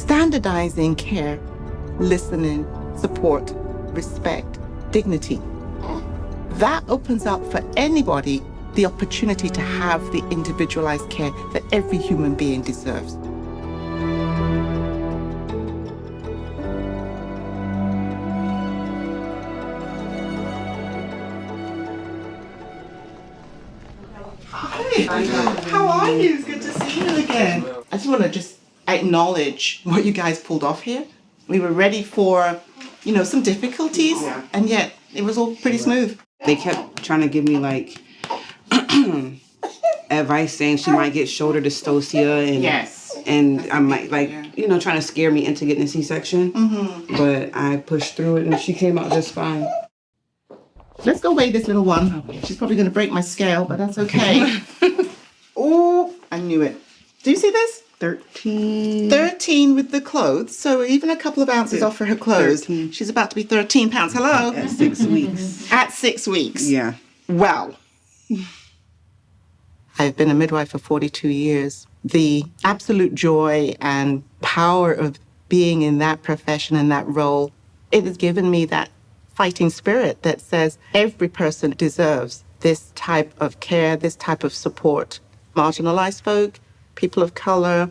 Standardizing care, listening, support, respect, dignity. That opens up for anybody the opportunity to have the individualized care that every human being deserves. Hi, how are you? It's good to see you again. I just want to acknowledge what you guys pulled off here. We were ready for, some difficulties, and yet it was all pretty smooth. They kept trying to give me advice saying she might get shoulder dystocia and I might trying to scare me into getting a C-section. Mm-hmm. But I pushed through it and she came out just fine. Let's go weigh this little one. She's probably going to break my scale, but that's okay. Oh, I knew it. Do you see this? 13. 13 with the clothes. So even a couple of ounces off for her clothes. 13. She's about to be 13 pounds. Hello? At 6 weeks. At 6 weeks. Yeah. Well, I've been a midwife for 42 years. The absolute joy and power of being in that profession and that role, it has given me that fighting spirit that says every person deserves this type of care, this type of support. Marginalized folk, people of color,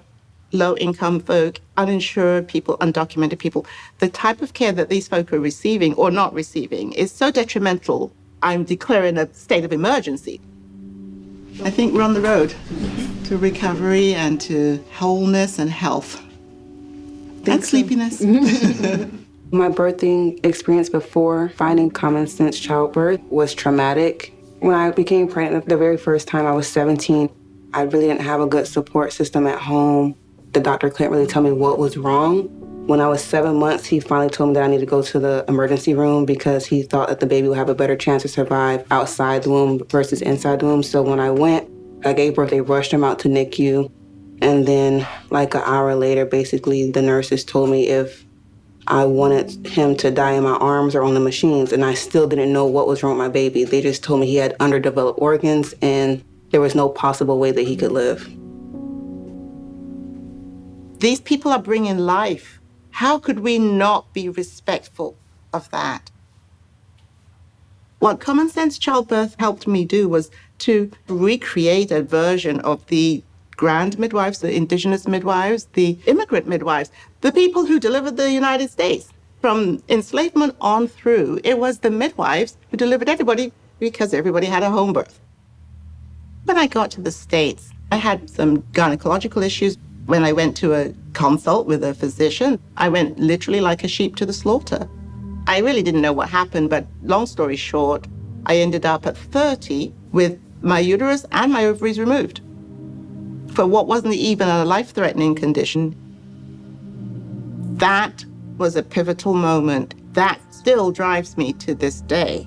low-income folk, uninsured people, undocumented people. The type of care that these folk are receiving or not receiving is so detrimental, I'm declaring a state of emergency. I think we're on the road to recovery and to wholeness and health. And sleepiness. My birthing experience before finding Commonsense Childbirth was traumatic. When I became pregnant the very first time, I was 17. I really didn't have a good support system at home. The doctor couldn't really tell me what was wrong. When I was 7 months, he finally told me that I needed to go to the emergency room because he thought that the baby would have a better chance to survive outside the womb versus inside the womb. So when I went, I gave birth, they rushed him out to NICU. And then an hour later, basically, the nurses told me if I wanted him to die in my arms or on the machines, and I still didn't know what was wrong with my baby. They just told me he had underdeveloped organs and there was no possible way that he could live. These people are bringing life. How could we not be respectful of that? What Commonsense Childbirth helped me do was to recreate a version of the grand midwives, the Indigenous midwives, the immigrant midwives, the people who delivered the United States. From enslavement on through, it was the midwives who delivered everybody because everybody had a home birth. When I got to the States, I had some gynecological issues. When I went to a consult with a physician, I went literally like a sheep to the slaughter. I really didn't know what happened, but long story short, I ended up at 30 with my uterus and my ovaries removed for what wasn't even a life-threatening condition. That was a pivotal moment. That still drives me to this day.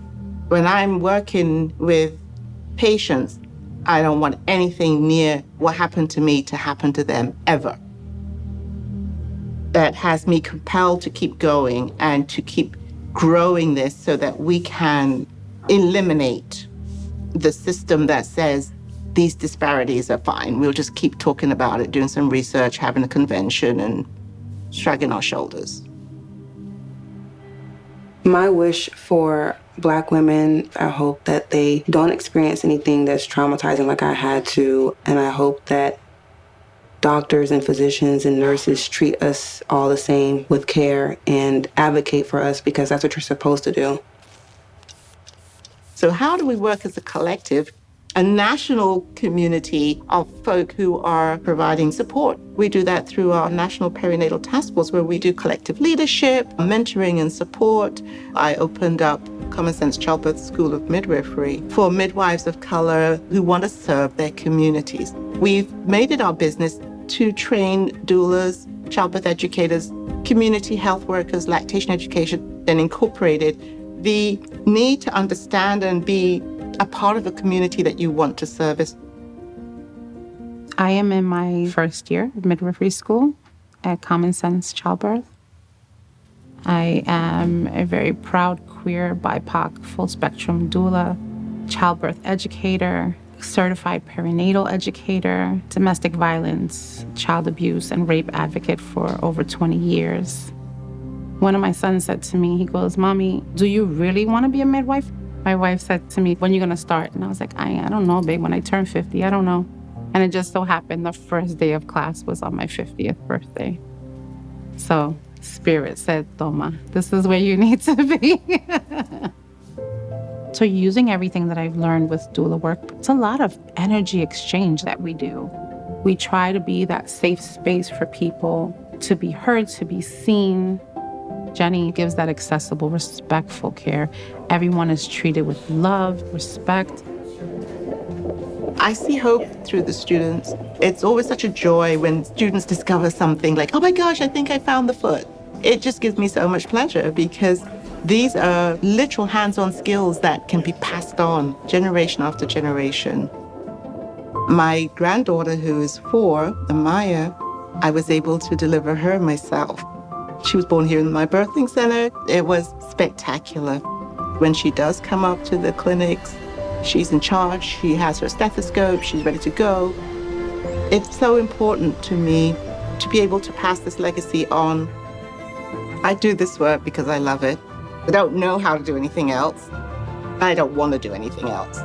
When I'm working with patients, I don't want anything near what happened to me to happen to them ever. That has me compelled to keep going and to keep growing this so that we can eliminate the system that says these disparities are fine. We'll just keep talking about it, doing some research, having a convention, and shrugging our shoulders. My wish for Black women, I hope that they don't experience anything that's traumatizing like I had to, and I hope that doctors and physicians and nurses treat us all the same with care and advocate for us because that's what you're supposed to do. So how do we work as a collective, a national community of folk who are providing support? We do that through our National Perinatal Task Force, where we do collective leadership, mentoring and support. I opened up Commonsense Childbirth School of Midwifery for midwives of color who want to serve their communities. We've made it our business to train doulas, childbirth educators, community health workers, lactation education, and incorporated the need to understand and be a part of a community that you want to service. I am in my first year of midwifery school at Commonsense Childbirth. I am a very proud queer, BIPOC, full-spectrum doula, childbirth educator, certified perinatal educator, domestic violence, child abuse, and rape advocate for over 20 years. One of my sons said to me, he goes, "Mommy, do you really want to be a midwife?" My wife said to me, "When are you going to start?" And I was like, I don't know, babe. When I turn 50, I don't know. And it just so happened the first day of class was on my 50th birthday. So Spirit said, "Toma, this is where you need to be." So using everything that I've learned with doula work, it's a lot of energy exchange that we do. We try to be that safe space for people to be heard, to be seen. Jennie gives that accessible, respectful care. Everyone is treated with love, respect. I see hope through the students. It's always such a joy when students discover something like, "Oh my gosh, I think I found the foot." It just gives me so much pleasure because these are literal hands-on skills that can be passed on generation after generation. My granddaughter, who is 4, Amaya, I was able to deliver her myself. She was born here in my birthing center. It was spectacular. When she does come up to the clinics, she's in charge, she has her stethoscope, she's ready to go. It's so important to me to be able to pass this legacy on. I do this work because I love it. I don't know how to do anything else. I don't want to do anything else.